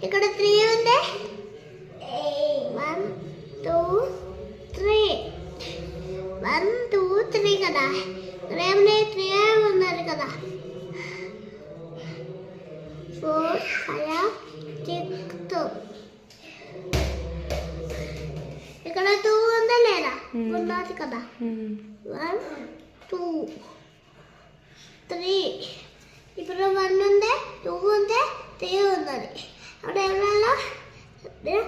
ఇక్కడ 3 ఉంది. 1 2 3 1 2 3 కదా. ఇక్కడ ఏమన్నా 3 ఉన్నారు కదా. 4 5 6 ఇక్కడ 2 ఉందా లేదా? ఉన్నది కదా. 1 2 3 ఇప్పుడు 1 ఉంది, 2 ఉంది, 3 ఉన్నది. అప్పుడు ఏమన్నా 3